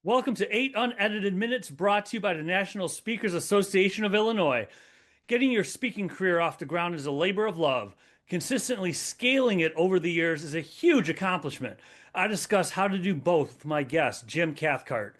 Welcome to 8 Unedited Minutes brought to you by the National Speakers Association of Illinois. Getting your speaking career off the ground is a labor of love. Consistently scaling it over the years is a huge accomplishment. I discuss how to do both with my guest, Jim Cathcart.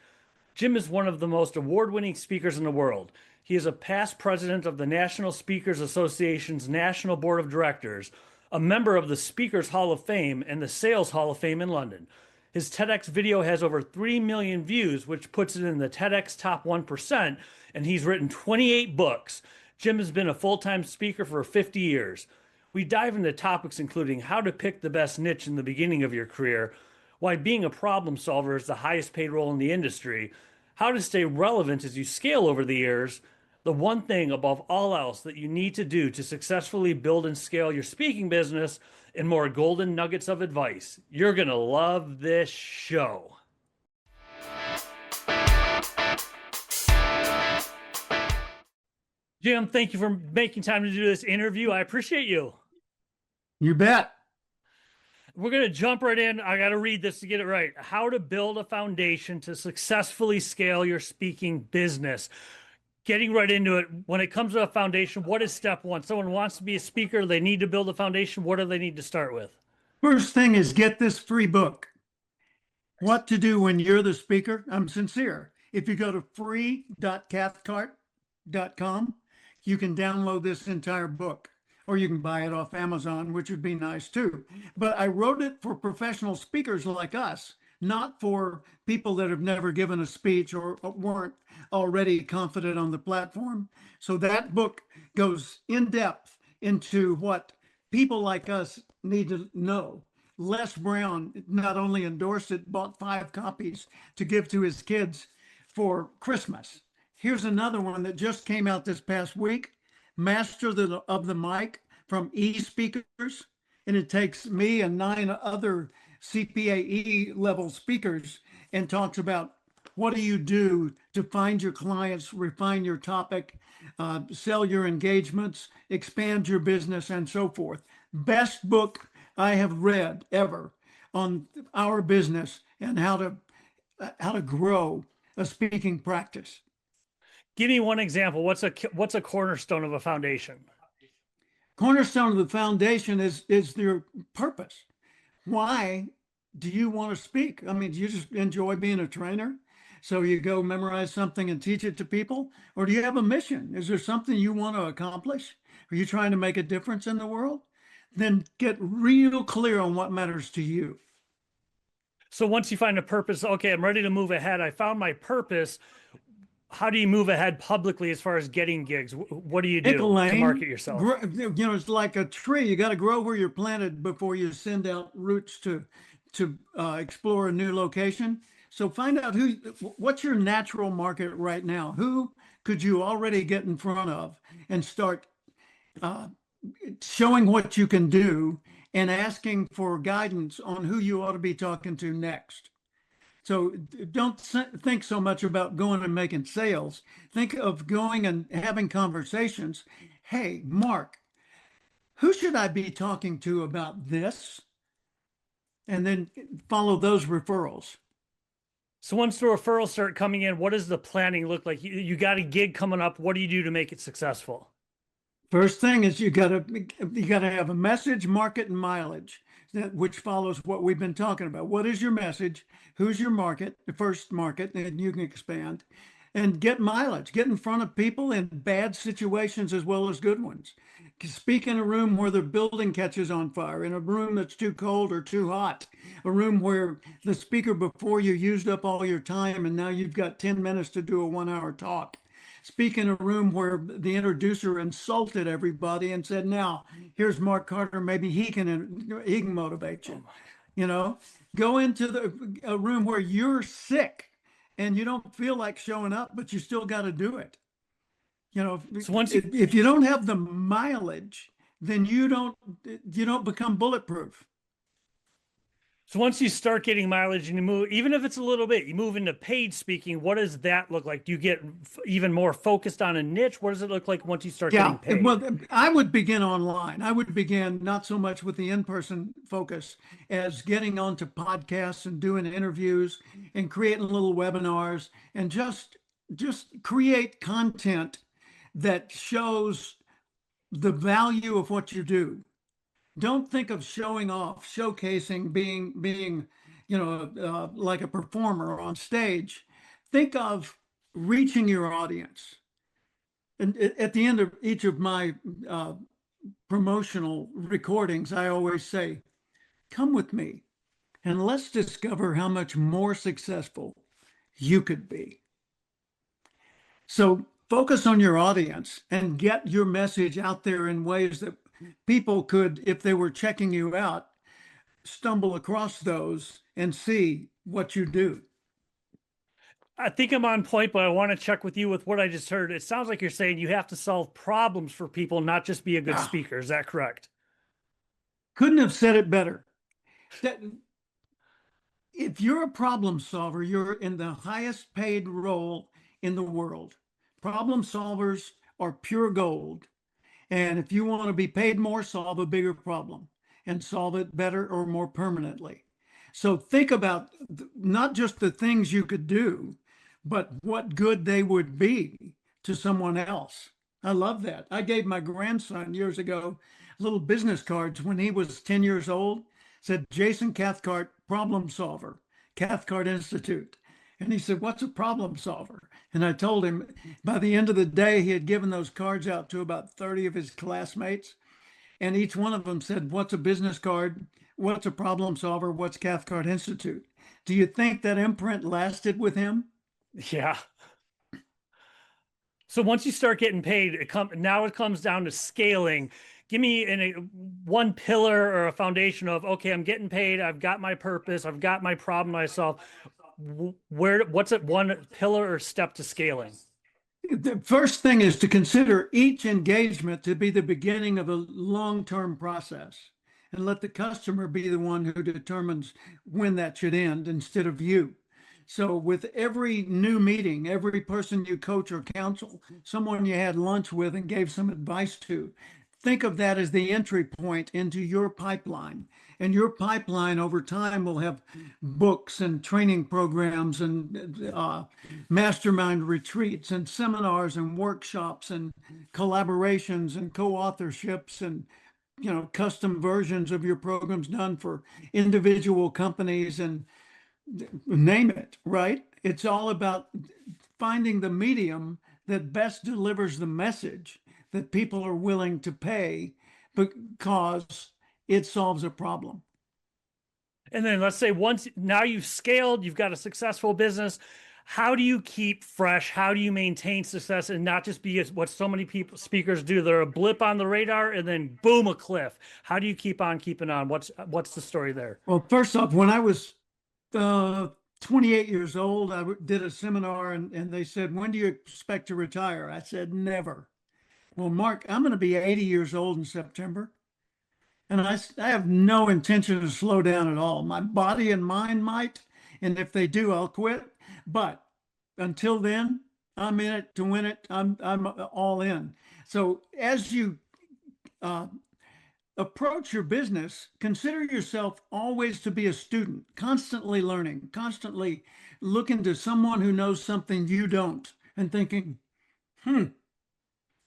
Jim is one of the most award-winning speakers in the world. He is a past president of the National Speakers Association's National Board of Directors, a member of the Speakers Hall of Fame and the Sales Hall of Fame in London. His TEDx video has over 3 million views, which puts it in the TEDx top 1%, and he's written 28 books. Jim has been a full-time speaker for 50 years. We dive into topics including how to pick the best niche in the beginning of your career, why being a problem solver is the highest paid role in the industry, how to stay relevant as you scale over the years, the one thing above all else that you need to do to successfully build and scale your speaking business, and more golden nuggets of advice. You're going to love this show. Jim, thank you for making time to do this interview. I appreciate you. You bet. We're going to jump right in. I got to read this to get it right. How to build a foundation to successfully scale your speaking business. Getting right into it, when it comes to a foundation, what is step one? Someone wants to be a speaker, they need to build a foundation. What do they need to start with? First thing is get this free book, What to Do When You're the Speaker. I'm sincere. If you go to free.cathcart.com, you can download this entire book, or you can buy it off Amazon, which would be nice too. But I wrote it for professional speakers like us, not for people that have never given a speech or weren't already confident on the platform. So that book goes in depth into what people like us need to know. Les Brown not only endorsed it, bought 5 copies to give to his kids for Christmas. Here's another one that just came out this past week, Master of the Mic from eSpeakers. And it takes me and 9 other CPAE level speakers and talks about what do you do to find your clients, refine your topic, sell your engagements, expand your business, and so forth. Best book I have read ever on our business and how to grow a speaking practice. Give me one example. What's a cornerstone of a foundation? Cornerstone of the foundation is your purpose. Why do you want to speak? I mean, do you just enjoy being a trainer? So you go memorize something and teach it to people? Or do you have a mission? Is there something you want to accomplish? Are you trying to make a difference in the world? Then get real clear on what matters to you. So once you find a purpose, okay, I'm ready to move ahead. I found my purpose. How do you move ahead publicly as far as getting gigs? What do you do to market yourself? It's like a tree. You got to grow where you're planted before you send out roots to explore a new location. So find out what's your natural market right now? Who could you already get in front of and start showing what you can do and asking for guidance on who you ought to be talking to next. So don't think so much about going and making sales. Think of going and having conversations. Hey, Mark, who should I be talking to about this? And then follow those referrals. So once the referrals start coming in, what does the planning look like? You got a gig coming up. What do you do to make it successful? First thing is you gotta have a message, market, and mileage, which follows what we've been talking about. What is your message? Who's your market? The first market, and you can expand, and get mileage. Get in front of people in bad situations as well as good ones. Speak in a room where the building catches on fire, in a room that's too cold or too hot, a room where the speaker before you used up all your time and now you've got 10 minutes to do a 1-hour talk. Speak in a room where the introducer insulted everybody and said, now, here's Mark Carter, maybe he can motivate you. You know, go into a room where you're sick and you don't feel like showing up, but you still got to do it. You know, so if you don't have the mileage, then you don't become bulletproof. So once you start getting mileage and you move, even if it's a little bit, you move into paid speaking. What does that look like? Do you get even more focused on a niche? What does it look like once you start Yeah, getting paid? well, I would begin online. I would begin not so much with the in-person focus as getting onto podcasts and doing interviews and creating little webinars and just create content that shows the value of what you do. Don't think of showing off, showcasing, being, like a performer on stage. Think of reaching your audience. And at the end of each of my uh, promotional recordings, I always say, come with me and let's discover how much more successful you could be. So focus on your audience and get your message out there in ways that people could, if they were checking you out, stumble across those and see what you do. I think I'm on point, but I want to check with you with what I just heard. It sounds like you're saying you have to solve problems for people, not just be a good Ah, speaker. Is that correct? couldn't have said it better. That if you're a problem solver, you're in the highest paid role in the world. Problem solvers are pure gold. And if you want to be paid more, solve a bigger problem and solve it better or more permanently. So think about not just the things you could do, but what good they would be to someone else. I love that. I gave my grandson years ago little business cards when he was 10 years old, said Jason Cathcart, problem solver, Cathcart Institute. And he said, what's a problem solver? And I told him by the end of the day, he had given those cards out to about 30 of his classmates. And each one of them said, what's a business card? What's a problem solver? What's Cathcart Institute? Do you think that imprint lasted with him? Yeah. So once you start getting paid, now it comes down to scaling. Give me one pillar or a foundation of, okay, I'm getting paid. I've got my purpose. I've got my problem myself. What's it one pillar or step to scaling? The first thing is to consider each engagement to be the beginning of a long-term process and let the customer be the one who determines when that should end instead of you. So with every new meeting, every person you coach or counsel, someone you had lunch with and gave some advice to, think of that as the entry point into your pipeline. And your pipeline over time will have books and training programs and mastermind retreats and seminars and workshops and collaborations and co-authorships and custom versions of your programs done for individual companies and name it, right? It's all about finding the medium that best delivers the message that people are willing to pay because it solves a problem. And then let's say once now you've scaled, you've got a successful business. How do you keep fresh? How do you maintain success and not just be what so many people speakers do? They're a blip on the radar and then boom, a cliff. How do you keep on keeping on? What's the story there? Well, first off, when I was 28 years old, I did a seminar and they said, when do you expect to retire? I said, never. Well, Mark, I'm going to be 80 years old in September. And I have no intention to slow down at all. My body and mind might. And if they do, I'll quit. But until then, I'm in it to win it. I'm all in. So as you uh, approach your business, consider yourself always to be a student, constantly learning, constantly looking to someone who knows something you don't and thinking,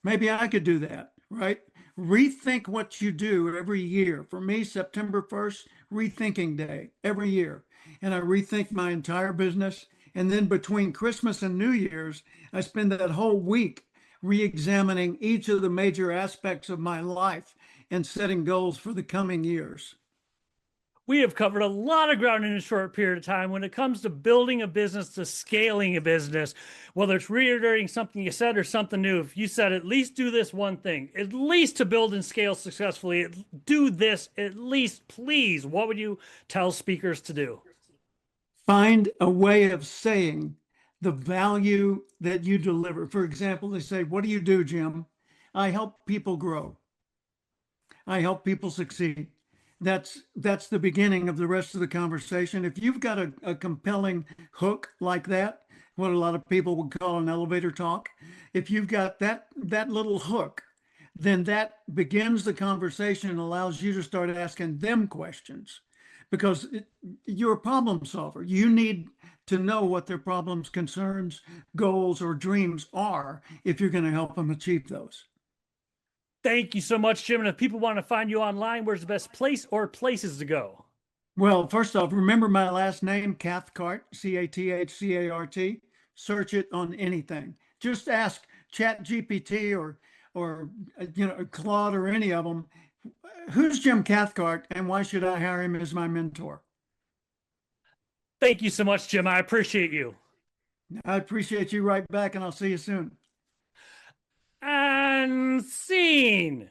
maybe I could do that, right? Rethink what you do every year. For me, September 1st, rethinking day every year. And I rethink my entire business. And then between Christmas and New Year's, I spend that whole week re-examining each of the major aspects of my life and setting goals for the coming years. We have covered a lot of ground in a short period of time when it comes to building a business to scaling a business, whether it's reiterating something you said or something new. If you said at least do this one thing, at least to build and scale successfully, do this at least, please. What would you tell speakers to do? Find a way of saying the value that you deliver. For example, they say, what do you do, Jim? I help people grow. I help people succeed. That's the beginning of the rest of the conversation. If you've got a compelling hook like that, what a lot of people would call an elevator talk, if you've got that little hook, then that begins the conversation and allows you to start asking them questions because you're a problem solver. You need to know what their problems, concerns, goals, or dreams are if you're going to help them achieve those. Thank you so much, Jim. And if people want to find you online, where's the best place or places to go? Well, first off, remember my last name, Cathcart, Cathcart. Search it on anything. Just ask Chat GPT or Claude or any of them, who's Jim Cathcart and why should I hire him as my mentor? Thank you so much, Jim. I appreciate you. I appreciate you right back, and I'll see you soon. And scene.